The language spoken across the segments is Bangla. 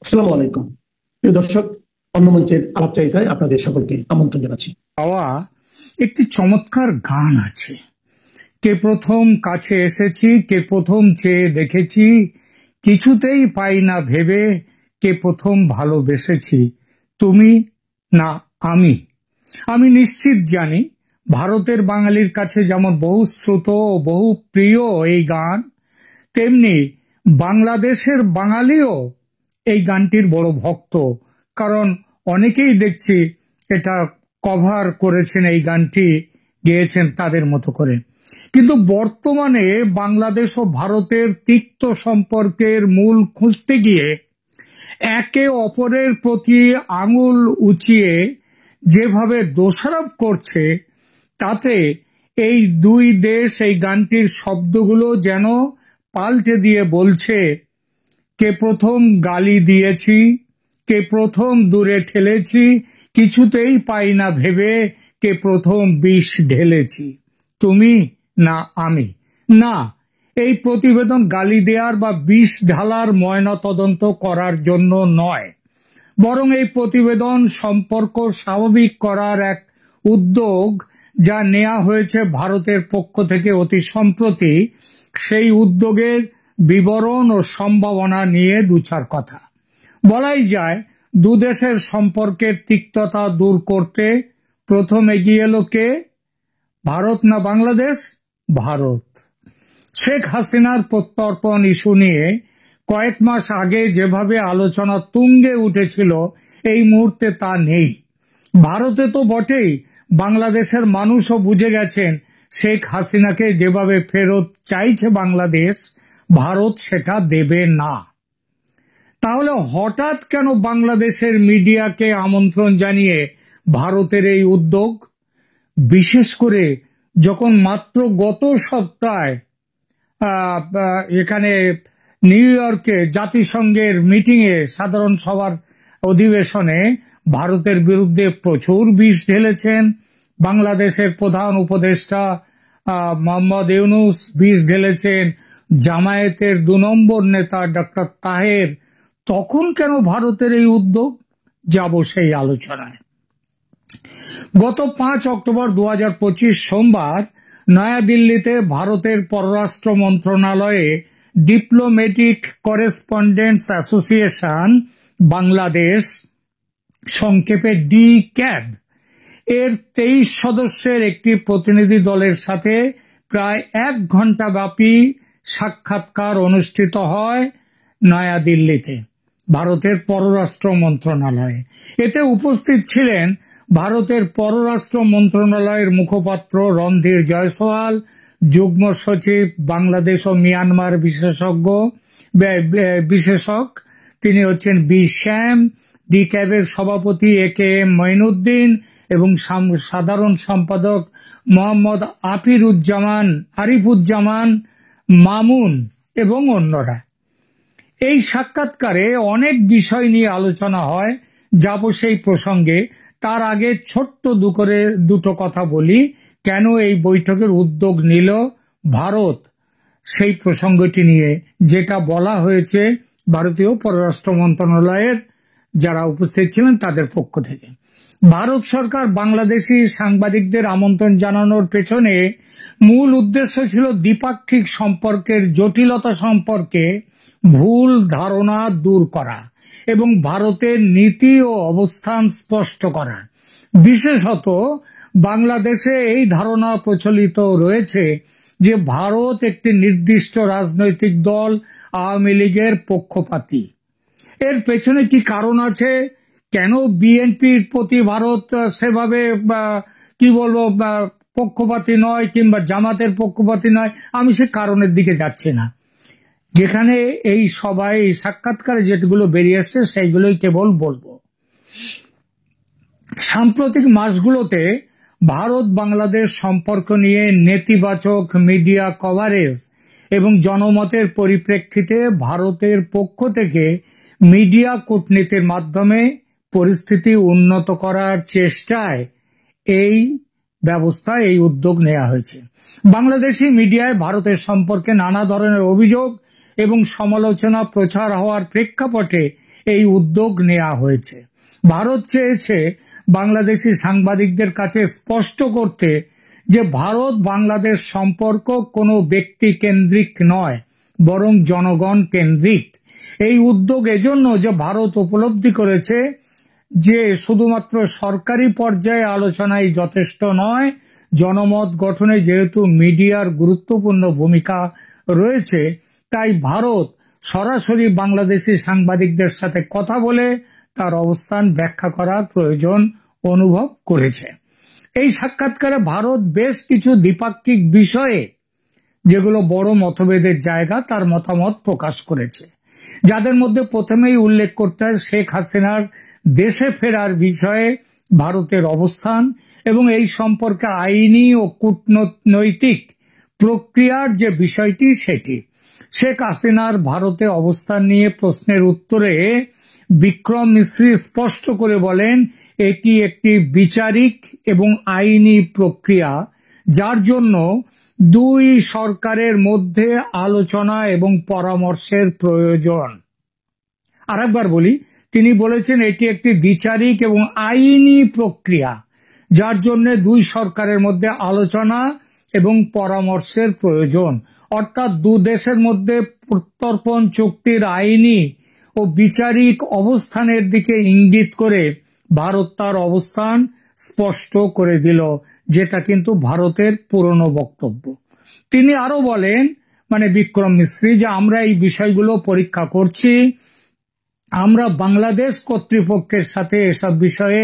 আসসালামু আলাইকুম। প্রিয় দর্শক, অন্য মঞ্চের আলাপচারিতায় আপনাদের সকলকে আমন্ত্রণ জানাচ্ছি। পাওয়া একটি চমৎকার গান আছে। কে প্রথম কাছে এসেছি, কে প্রথম চেয়ে দেখেছি, কিছুতেই পাই না ভেবে, কে প্রথম ভালোবেসেছি, তুমি না আমি। আমি নিশ্চিত জানি ভারতের বাঙালির কাছে যেমন বহু শ্রুত ও বহু প্রিয় এই গান, তেমনি বাংলাদেশের বাঙালিও এই গানটির বড় ভক্ত। কারণ অনেকেই দেখছি এটা কভার করেছেন, এই গানটি গেয়েছেন তাদের মতো করে। কিন্তু বর্তমানে বাংলাদেশ ও ভারতের তিক্ত সম্পর্কের মূল খুঁজতে গিয়ে একে অপরের প্রতি আঙুল উঁচিয়ে যেভাবে দোষারোপ করছে, তাতে এই দুই দেশ এই গানটির শব্দগুলো যেন পাল্টে দিয়ে বলছে, কে প্রথম গালি দিয়েছি, কে প্রথম দূরে ঠেলেছি, কিছুতেই পাই না ভেবে, কে প্রথম বিষ ঢেলেছি, তুমি না আমি। না, এই প্রতিবেদন গালি দেওয়ার বা বিষ ঢালার ময়নাতদন্ত করার জন্য নয়, বরং এই প্রতিবেদন সম্পর্ক স্বাভাবিক করার এক উদ্যোগ যা নেওয়া হয়েছে ভারতের পক্ষ থেকে অতি সম্প্রতি। সেই উদ্যোগের বিবরণ ও সম্ভাবনা নিয়ে দু চার কথা বলাই যায়। দুদেশের সম্পর্কের তিক্ততা দূর করতে প্রথম এগিয়ে এলো কে? ভারত না বাংলাদেশ? ভারত। শেখ হাসিনার প্রত্যর্পণ ইস্যু নিয়ে কয়েক মাস আগে যেভাবে আলোচনা তুঙ্গে উঠেছিল, এই মুহূর্তে তা নেই। ভারতে তো বটেই, বাংলাদেশের মানুষও বুঝে গেছেন শেখ হাসিনাকে যেভাবে ফেরত চাইছে বাংলাদেশ, ভারত সেটা দেবে না। তাহলে হঠাৎ কেন বাংলাদেশের মিডিয়াকে আমন্ত্রণ জানিয়ে ভারতের এই উদ্যোগ? বিশেষ করে যখন মাত্র গত সপ্তাহে এখানে নিউ ইয়র্কে জাতিসংঘের মিটিংয়ে, সাধারণ সভার অধিবেশনে ভারতের বিরুদ্ধে প্রচুর বিষ ঢেলেছেন বাংলাদেশের প্রধান উপদেষ্টা মোহাম্মদ ইউনূস, বিষ ঢেলেছেন জামায়াতের ২ নম্বর নেতা ডক্টর তাহের। তখন কেন ভারতের এই উদ্যোগ? যাব সেই আলোচনায়। গত ৫ অক্টোবর ২০২৫ সোমবার নয়াদিল্লিতে ভারতের পররাষ্ট্র মন্ত্রণালয়ে ডিপ্লোম্যাটিক করেসপন্ডেন্টস অ্যাসোসিয়েশন বাংলাদেশ, সংক্ষেপে ডি-ক্যাব, এর ২৩ সদস্যের একটি প্রতিনিধি দলের সাথে প্রায় ১ ঘণ্টা ব্যাপী সাক্ষাৎকার অনুষ্ঠিত হয় নয়াদিল্লিতে ভারতের পররাষ্ট্র মন্ত্রণালয়ে। এতে উপস্থিত ছিলেন ভারতের পররাষ্ট্র মন্ত্রণালয়ের মুখপাত্র রণধীর জয়সওয়াল, যুগ্ম সচিব বাংলাদেশ ও মিয়ানমার বিশেষক তিনি হচ্ছেন বি শ্যাম, ডি-ক্যাবের সভাপতি এ.কে. এম মঈনুদ্দিন এবং সাধারণ সম্পাদক মোহাম্মদ আরিফুজ্জামান মামুন এবং অন্যরা। এই সাক্ষাৎকারে অনেক বিষয় নিয়ে আলোচনা হয়, যাব সেই প্রসঙ্গে। তার আগে ছোট্ট দুটো কথা বলি, কেন এই বৈঠকের উদ্যোগ নিল ভারত সেই প্রসঙ্গটি নিয়ে, যেটা বলা হয়েছে ভারতীয় পররাষ্ট্র মন্ত্রণালয়ের যারা উপস্থিত ছিলেন তাদের পক্ষ থেকে। ভারত সরকার বাংলাদেশি সাংবাদিকদের আমন্ত্রণ জানানোর পেছনে মূল উদ্দেশ্য ছিল দ্বিপাক্ষিক সম্পর্কের জটিলতা সম্পর্কে ভুল ধারণা দূর করা এবং ভারতের নীতি ও অবস্থান স্পষ্ট করা। বিশেষত বাংলাদেশে এই ধারণা প্রচলিত রয়েছে যে ভারত একটি নির্দিষ্ট রাজনৈতিক দল আওয়ামী লীগের পক্ষপাতী। এর পেছনে কি কারণ আছে? কেন বিএনপির প্রতি ভারত সেভাবে কি বলবো পক্ষপাতী নয়, কিংবা জামাতের পক্ষপাতী নয়, আমি সে কারণের দিকে যাচ্ছি না। যেখানে এই সবাই সাক্ষাৎকারে যেগুলো বেরিয়ে আসছে সেইগুলোই কেবল বলবো। সাম্প্রতিক মাসগুলোতে ভারত বাংলাদেশ সম্পর্ক নিয়ে নেতিবাচক মিডিয়া কভারেজ এবং জনমতের পরিপ্রেক্ষিতে ভারতের পক্ষ থেকে মিডিয়া কূটনীতির মাধ্যমে পরিস্থিতি উন্নত করার চেষ্টায় এই উদ্যোগ নেওয়া হয়েছে। বাংলাদেশি মিডিয়ায় ভারতের সম্পর্কে নানা ধরনের অভিযোগ এবং সমালোচনা প্রচার হওয়ার প্রেক্ষাপটে এই উদ্যোগ নেওয়া হয়েছে। ভারত চেয়েছে বাংলাদেশি সাংবাদিকদের কাছে স্পষ্ট করতে যে ভারত বাংলাদেশ সম্পর্ক কোনো ব্যক্তি কেন্দ্রিক নয়, বরং জনগণ কেন্দ্রিক। এই উদ্যোগ এজন্য যে ভারত উপলব্ধি করেছে যে শুধুমাত্র সরকারি পর্যায়ে আলোচনাই যথেষ্ট নয়, জনমত গঠনে যেহেতু মিডিয়ার গুরুত্বপূর্ণ ভূমিকা রয়েছে, তাই ভারত সরাসরি বাংলাদেশি সাংবাদিকদের সাথে কথা বলে তার অবস্থান ব্যাখ্যা করার প্রয়োজন অনুভব করেছে। এই সাক্ষাৎকারে ভারত বেশ কিছু দ্বিপাক্ষিক বিষয়ে, যেগুলো বড় মতভেদের জায়গা, তার মতামত প্রকাশ করেছে, যাদের মধ্যে প্রথমেই উল্লেখ করতে হয় শেখ হাসিনার দেশে ফেরার বিষয়ে ভারতের অবস্থান এবং এই সম্পর্কে আইনি ও কূটনৈতিক প্রক্রিয়ার যে বিষয়টি সেটি। শেখ হাসিনার ভারতে অবস্থান নিয়ে প্রশ্নের উত্তরে বিক্রম মিশ্রি স্পষ্ট করে বলেন, এটি একটি বিচারিক এবং আইনি প্রক্রিয়া, যার জন্য দুই সরকারের মধ্যে আলোচনা এবং পরামর্শের প্রয়োজন। আরেকবার বলি, তিনি বলেছেন এটি একটি বিচারিক এবং আইনি প্রক্রিয়া, যার জন্য দুই সরকারের মধ্যে আলোচনা এবং পরামর্শের প্রয়োজন। অর্থাৎ দু দেশের মধ্যে প্রত্যর্পণ চুক্তির আইনি ও বিচারিক অবস্থানের দিকে ইঙ্গিত করে ভারত তার অবস্থান স্পষ্ট করে দিল, যেটা কিন্তু ভারতের পুরনো বক্তব্য। তিনি আরো বলেন, বিক্রম মিশ্রি, যে আমরা এই বিষয়গুলো পরীক্ষা করছি, আমরা বাংলাদেশ কর্তৃপক্ষের সাথে এসব বিষয়ে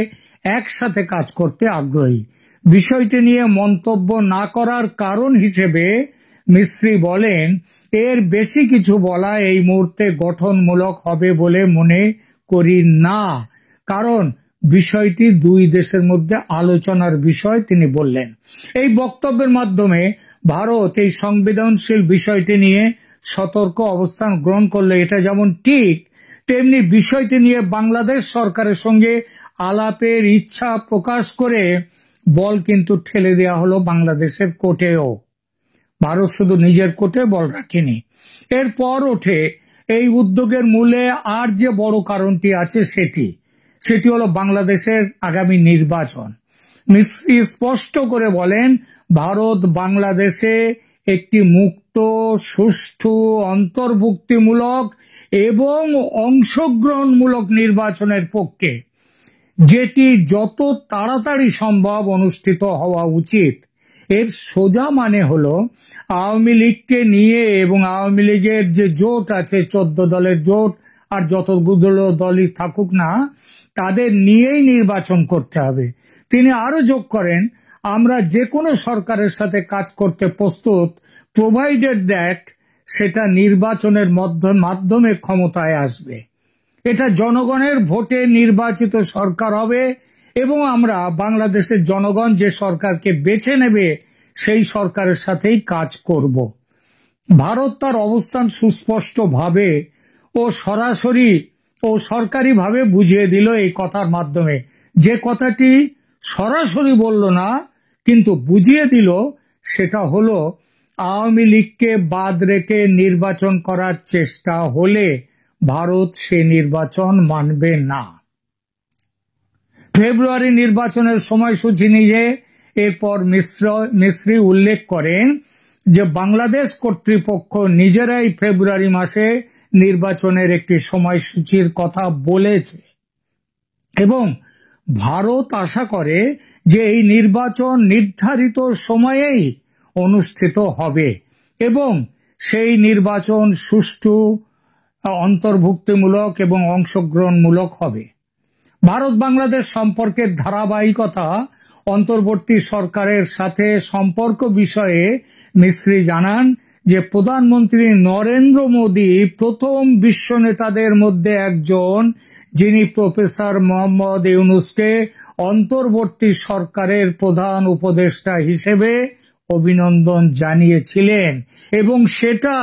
একসাথে কাজ করতে আগ্রহী। বিষয়টি নিয়ে মন্তব্য না করার কারণ হিসেবে মিশ্রি বলেন, এর বেশি কিছু বলা এই মুহূর্তে গঠনমূলক হবে বলে মনে করি না, কারণ বিষয়টি দুই দেশের মধ্যে আলোচনার বিষয় তিনি বললেন। এই বক্তব্যের মাধ্যমে ভারত এই সংবেদনশীল বিষয়টি নিয়ে সতর্ক অবস্থান গ্রহণ করলে এটা যেমন ঠিক, তেমনি বিষয়টি নিয়ে বাংলাদেশ সরকারের সঙ্গে আলাপের ইচ্ছা প্রকাশ করে বল কিন্তু ঠেলে দেওয়া হলো বাংলাদেশের কোর্টেও। ভারত শুধু নিজের কোর্টে বল রাখেনি। এরপর ওঠে এই উদ্যোগের মূলে আর যে বড় কারণটি আছে সেটি হলো বাংলাদেশের আগামী নির্বাচন। মিশ্রি স্পষ্ট করে বলেন, ভারত বাংলাদেশে একটি মুক্ত, সুষ্ঠু, অন্তর্ভুক্তিমূলক এবং অংশগ্রহণমূলক নির্বাচনের পক্ষে, যেটি যত তাড়াতাড়ি সম্ভব অনুষ্ঠিত হওয়া উচিত। এর সোজা মানে হলো আওয়ামী লীগকে নিয়ে এবং আওয়ামী লীগের যে জোট আছে, 14 দলের জোট, আর যতগুলো দলই থাকুক না, তাদের নিয়েই নির্বাচন করতে হবে। তিনি আরো যোগ করেন, আমরা যে কোনো সরকারের সাথে কাজ করতে প্রস্তুত, প্রোভাইডেড দ্যাট সেটা নির্বাচনের মাধ্যমে ক্ষমতায় আসবে। এটা জনগণের ভোটে নির্বাচিত সরকার হবে এবং আমরা বাংলাদেশের জনগণ যে সরকারকে বেছে নেবে সেই সরকারের সাথেই কাজ করব। ভারত তার অবস্থান সুস্পষ্টভাবে ও সরাসরি ও সরকারিভাবে বুঝিয়ে দিল এই কথার মাধ্যমে। যে কথাটি সরাসরি বলল না, কিন্তু বুঝিয়ে দিল, সেটা হলো আওয়ামী লীগকে বাদ রেখে নির্বাচন করার চেষ্টা হলে ভারত সে নির্বাচন মানবে না। ফেব্রুয়ারি নির্বাচনের সময়সূচি নিয়ে এরপর মিশ্রি উল্লেখ করেন যে বাংলাদেশ কর্তৃপক্ষ নিজেরাই ফেব্রুয়ারি মাসে নির্বাচনের একটি সময়সূচির কথা বলেছে এবং ভারত আশা করে যে এই নির্বাচন নির্ধারিত সময়েই অনুষ্ঠিত হবে এবং সেই নির্বাচন সুষ্ঠু, অন্তর্ভুক্তিমূলক এবং অংশগ্রহণমূলক হবে। ভারত বাংলাদেশ সম্পর্কের ধারাবাহিকতা, অন্তর্বর্তী সরকারের সাথে সম্পর্ক বিষয়ে মিশ্রি জানান যে প্রধানমন্ত্রী নরেন্দ্র মোদী প্রথম বিশ্ব নেতাদের মধ্যে একজন, যিনি প্রফেসর মোহাম্মদ ইউনূসকে অন্তর্বর্তী সরকারের প্রধান উপদেষ্টা হিসেবে অভিনন্দন জানিয়েছিলেন এবং সেটা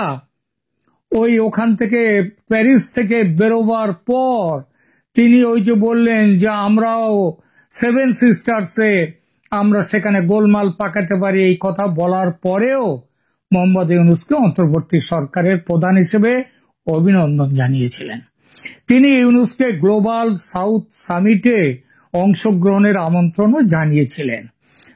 ওখান থেকে, প্যারিস থেকে বেরোবার পর তিনি বললেন যে আমরাও 7 সিস্টার্সে আমরা সেখানে গোলমাল পাকাতে পারি। এই কথা বলার পরেও মোহাম্মদ ইউনূসকে অন্তর্বর্তী সরকারের প্রধান হিসেবে অভিনন্দন জানিয়েছিলেন। তিনি ইউনুসকে গ্লোবাল সাউথ সামিটে অংশগ্রহণের আমন্ত্রণও জানিয়েছিলেন।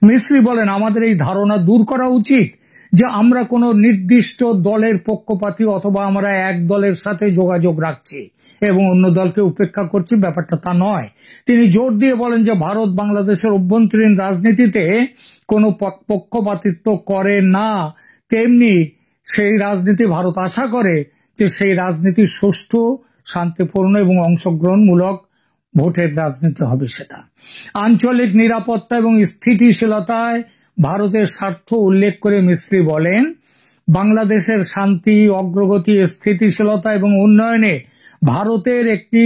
মিস্ত্রি বলেন, আমাদের এই ধারণা দূর করা উচিত যে আমরা কোনো নির্দিষ্ট দলের পক্ষপাতী অথবা আমরা এক দলের সাথে যোগাযোগ রাখছি এবং অন্য দলকে উপেক্ষা করছি, ব্যাপারটা তা নয়। তিনি জোর দিয়ে বলেন যে ভারত বাংলাদেশের অভ্যন্তরীণ রাজনীতিতে কোনো পক্ষপাতিত্ব করে না, তেমনি সেই রাজনীতি ভারত আশা করে যে সেই রাজনীতি সুষ্ঠু, শান্তিপূর্ণ এবং অংশগ্রহণমূলক ভোটের রাজনীতি হবে। সেটা আঞ্চলিক নিরাপত্তা এবং স্থিতিশীলতায় ভারতের স্বার্থ উল্লেখ করে মিস্ত্রি বলেন, বাংলাদেশের শান্তি, অগ্রগতি, স্থিতিশীলতা এবং উন্নয়নে ভারতের একটি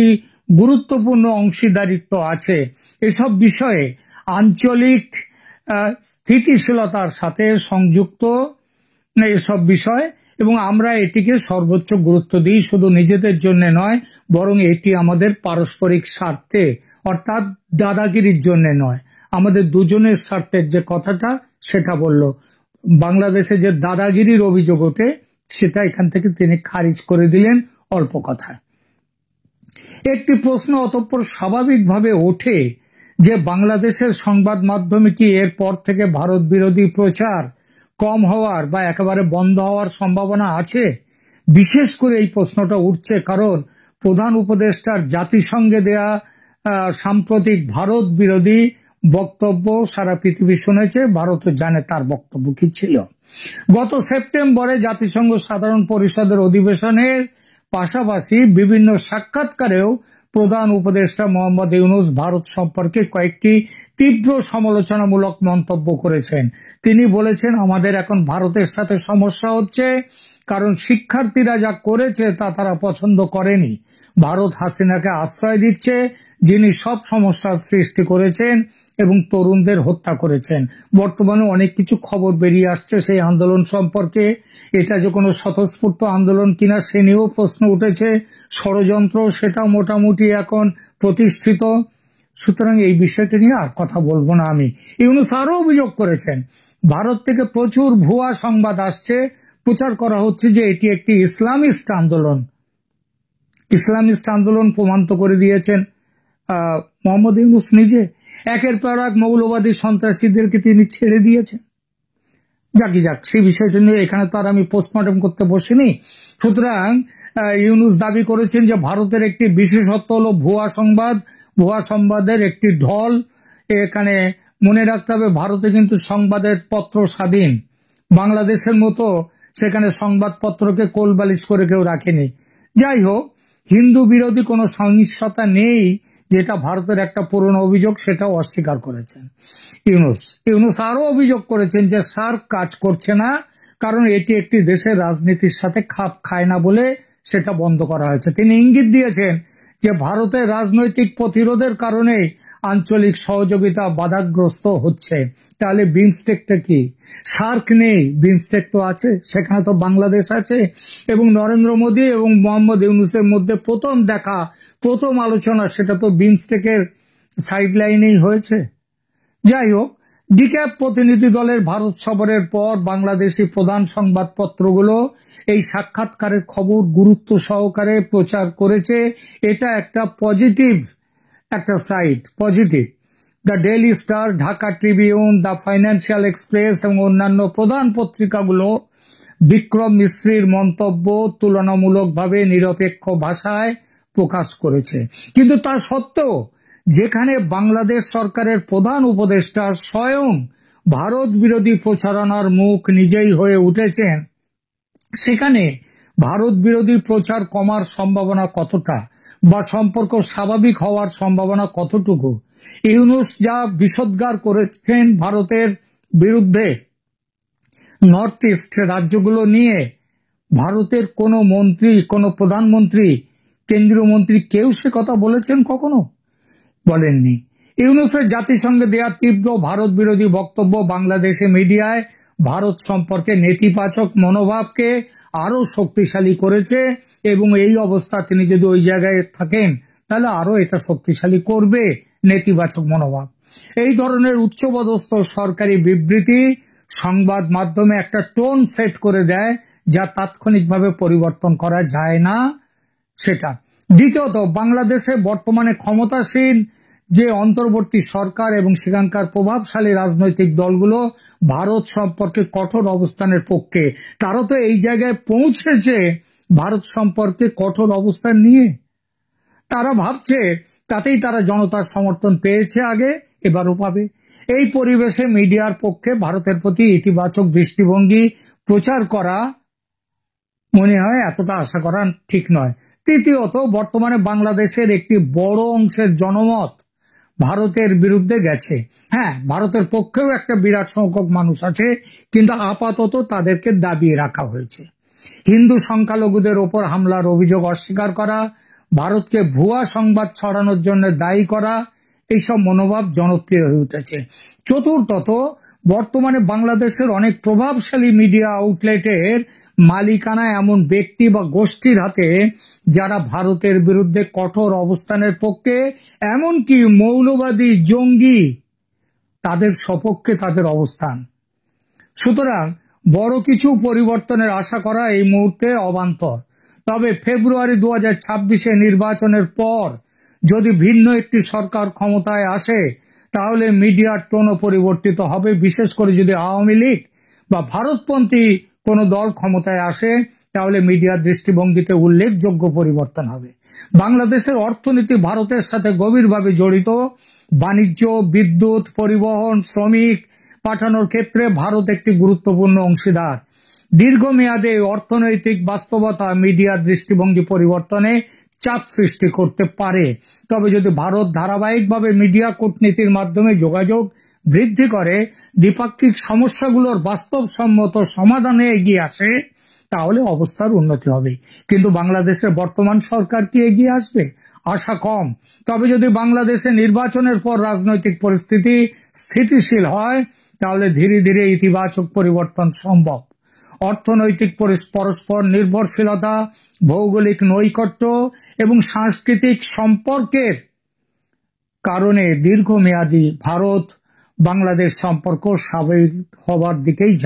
গুরুত্বপূর্ণ অংশীদারিত্ব আছে। এসব বিষয়ে আঞ্চলিক স্থিতিশীলতার সাথে সংযুক্ত এসব বিষয়, এবং আমরা এটিকে সর্বোচ্চ গুরুত্ব দিই, শুধু নিজেদের জন্য নয় বরং এটি আমাদের পারস্পরিক স্বার্থে, অর্থাৎ দাদাগিরির জন্য নয়, আমাদের দুজনের স্বার্থের যে কথাটা সেটা বলল। বাংলাদেশে যে দাদাগিরির অভিযোগ ওঠে সেটা এখান থেকে তিনি খারিজ করে দিলেন অল্প কথায়। একটি প্রশ্ন অতঃপর স্বাভাবিকভাবে ওঠে যে বাংলাদেশের সংবাদ মাধ্যমে কি এর পর থেকে ভারত বিরোধী প্রচার কম হওয়ার বা একেবারে বন্ধ হওয়ার সম্ভাবনা আছে? বিশেষ করে এই প্রশ্নটা উঠছে কারণ প্রধান উপদেষ্টার জাতিসংঘে দেয়া সাম্প্রতিক ভারত বিরোধী বক্তব্য সারা পৃথিবী শুনেছে, ভারতও জানে তার বক্তব্য কি ছিল। গত সেপ্টেম্বরে জাতিসংঘ সাধারণ পরিষদের অধিবেশনের পাশাপাশি বিভিন্ন সাক্ষাৎকারেও প্রধান উপদেষ্টা মোহাম্মদ ইউনূস ভারত সম্পর্কে কয়েকটি তীব্র সমালোচনামূলক মন্তব্য করেছেন। তিনি বলেছেন, আমাদের এখন ভারতের সাথে সমস্যা হচ্ছে কারণ শিক্ষার্থীরা যা করেছে তা তারা পছন্দ করেনি। ভারত হাসিনাকে আশ্রয় দিচ্ছে, যিনি সব সমস্যার সৃষ্টি করেছেন এবং তরুণদের হত্যা করেছেন। বর্তমানে অনেক কিছু খবর বেরিয়ে আসছে সেই আন্দোলন সম্পর্কে, এটা যে কোনো স্বতঃস্ফূর্ত আন্দোলন কিনা সে নিয়েও প্রশ্ন উঠেছে, ষড়যন্ত্র সেটা মোটামুটি এখন প্রতিষ্ঠিত। সুতরাং এই বিষয়টি নিয়ে আর কথা বলবো না আমি। ইউনূস আরো অভিযোগ করেছেন, ভারত থেকে প্রচুর ভুয়া সংবাদ আসছে, প্রচার করা হচ্ছে যে এটি একটি ইসলামিস্ট আন্দোলন। ইসলামিস্ট আন্দোলন প্রমাণ তো করে দিয়েছেন মোহাম্মদ ইউনূস নিজে। একের পর এক মৌলবাদী সন্ত্রাসীদেরকে তিনি ছেড়ে দিয়েছেন। যাক সেই বিষয়টা নিয়ে এখানে তো আর আমি পোস্টমর্টম করতে বসিনি। সুতরাং ইউনূস দাবি করেছেন যে ভারতের একটি বিশেষত্ব হলো ভুয়া সংবাদ, ভুয়া সংবাদের একটি ঢল। এখানে মনে রাখতে হবে ভারতে কিন্তু সংবাদের পত্র স্বাধীন, বাংলাদেশের মতো সেখানে সংবাদপত্রকে কোলবালিশ করে কেউ রাখেনি। যাই হোক, হিন্দু বিরোধী কোনো সহিংসতা নেই, যেটা ভারতের একটা পুরনো অভিযোগ, সেটাও অস্বীকার করেছেন ইউনূস আরো অভিযোগ করেছেন যে সার্ক কাজ করছে না কারণ এটি একটি দেশের রাজনীতির সাথে খাপ খায় না বলে সেটা বন্ধ করা হয়েছে। তিনি ইঙ্গিত দিয়েছেন যে ভারতের রাজনৈতিক প্রতিরোধের কারণে আঞ্চলিক সহযোগিতা বাধাগ্রস্ত হচ্ছে। তাহলে বিমস্টেকটা কি? সার্ক নেই, বিমস্টেক তো আছে, সেখানে তো বাংলাদেশ আছে। এবং নরেন্দ্র মোদী এবং মোহাম্মদ ইউনূসের মধ্যে প্রথম দেখা, প্রথম আলোচনা সেটা তো বিমস্টেকের সাইডলাইনেই হয়েছে। যাই হোক, ডিক্যাপ প্রতিনিধি দলের ভারত সফরের পর বাংলাদেশি প্রধান সংবাদপত্রগুলো এই সাক্ষাৎকারের খবর গুরুত্ব সহকারে প্রচার করেছে। এটা একটা পজিটিভ একটা side, positive. The daily star, Dhaka Tribune, the financial express এবং অন্যান্য প্রধান পত্রিকাগুলো বিক্রম মিশ্রির মন্তব্য তুলনামূলকভাবে নিরপেক্ষ ভাষায় প্রকাশ করেছে। কিন্তু তা সত্ত্বেও যেখানে বাংলাদেশ সরকারের প্রধান উপদেষ্টা স্বয়ং ভারত বিরোধী প্রচারণার মুখ নিজেই হয়ে উঠেছেন, সেখানে ভারত বিরোধী প্রচার কমার সম্ভাবনা কতটা বা সম্পর্ক স্বাভাবিক হওয়ার সম্ভাবনা কতটুকু? ইউনূস যা বিষোদ্গার করেছেন ভারতের বিরুদ্ধে নর্থ ইস্ট রাজ্যগুলো নিয়ে, ভারতের কোনো মন্ত্রী, কোনো প্রধানমন্ত্রী, কেন্দ্রীয় মন্ত্রী কেউ সে কথা বলেছেন? কখনো বলেননি। ইউনূসের জাতিসংঘে দেয়া তীব্র ভারত বিরোধী বক্তব্য বাংলাদেশে মিডিয়ায় ভারত সম্পর্কে নেতিবাচক মনোভাবকে আরো শক্তিশালী করেছে এবং এই অবস্থা তিনি যদি ওই জায়গায় থাকেন তাহলে আরো এটা শক্তিশালী করবে নেতিবাচক মনোভাব। এই ধরনের উচ্চপদস্থ সরকারি বিবৃতি সংবাদ মাধ্যমে একটা টোন সেট করে দেয় যা তাৎক্ষণিকভাবে পরিবর্তন করা যায় না। সেটা দ্বিতীয়ত, বাংলাদেশে বর্তমানে ক্ষমতাসীন যে অন্তর্বর্তী সরকার এবং সেখানকার প্রভাবশালী রাজনৈতিক দলগুলো ভারত সম্পর্কে কঠোর অবস্থানের পক্ষে। তারা তো এই জায়গায় পৌঁছেছে ভারত সম্পর্কে কঠোর অবস্থান নিয়ে। তারা ভাবছে তাতেই তারা জনতার সমর্থন পেয়েছে আগে, এবারও পাবে। এই পরিবেশে মিডিয়ার পক্ষে ভারতের প্রতি ইতিবাচক দৃষ্টিভঙ্গি প্রচার করা মনে হয় এতটা আশা করা ঠিক নয়। তৃতীয়ত, বর্তমানে বাংলাদেশের একটি বড় অংশের জনমত ভারতের বিরুদ্ধে গেছে। হ্যাঁ, ভারতের পক্ষেও একটা বিরাট সংখ্যক মানুষ আছে, কিন্তু আপাতত তাদেরকে দাবিয়ে রাখা হয়েছে। হিন্দু সংখ্যালঘুদের ওপর হামলার অভিযোগ অস্বীকার করা, ভারতকে ভুয়া সংবাদ ছড়ানোর জন্য দায়ী করা, এইসব মনোভাব জনপ্রিয় হয়ে উঠেছে। চতুর্থত, বর্তমানে বাংলাদেশের অনেক প্রভাবশালী মিডিয়া আউটলেটের মালিকানা এমন ব্যক্তি বা গোষ্ঠীর হাতে যারা ভারতের বিরুদ্ধে কঠোর অবস্থানের পক্ষে, এমনকি মৌলবাদী জঙ্গি তাদের সপক্ষে তাদের অবস্থান। সুতরাং বড় কিছু পরিবর্তনের আশা করা এই মুহূর্তে অবান্তর। তবে ফেব্রুয়ারি 2026 নির্বাচনের পর যদি ভিন্ন একটি সরকার ক্ষমতায় আসে, তাহলে মিডিয়ার টোনও পরিবর্তিত হবে। বিশেষ করে যদি আওয়ামী লীগ বা ভারতপন্থী কোনো দল ক্ষমতায় আসে, তাহলে মিডিয়ার দৃষ্টিভঙ্গিতে উল্লেখযোগ্য পরিবর্তন হবে। বাংলাদেশের অর্থনীতি ভারতের সাথে গভীরভাবে জড়িত। বাণিজ্য, বিদ্যুৎ, পরিবহন, শ্রমিক পাঠানোর ক্ষেত্রে ভারত একটি গুরুত্বপূর্ণ অংশীদার। দীর্ঘমেয়াদে অর্থনৈতিক বাস্তবতা মিডিয়ার দৃষ্টিভঙ্গি পরিবর্তনে চাপ সৃষ্টি করতে পারে। তবে যদি ভারত ধারাবাহিকভাবে মিডিয়া কূটনীতির মাধ্যমে যোগাযোগ বৃদ্ধি করে, দ্বিপাক্ষিক সমস্যাগুলোর বাস্তবসম্মত সমাধানে এগিয়ে আসে, তাহলে অবস্থার উন্নতি হবে। কিন্তু বাংলাদেশের বর্তমান সরকার কি এগিয়ে আসবে? আশা কম। তবে যদি বাংলাদেশে নির্বাচনের পর রাজনৈতিক পরিস্থিতি স্থিতিশীল হয়, তাহলে ধীরে ধীরে ইতিবাচক পরিবর্তন সম্ভব। অর্থনৈতিক পরস্পর নির্ভরশীলতা, ভৌগোলিক নৈকট্য এবং সাংস্কৃতিক সম্পর্কের কারণে দীর্ঘমেয়াদী ভারত বাংলাদেশ সম্পর্ক স্বাভাবিক হবার দিকেই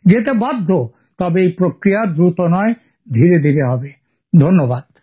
যেতে বাধ্য। তবে এই প্রক্রিয়া দ্রুত নয়, ধীরে ধীরে হবে। ধন্যবাদ।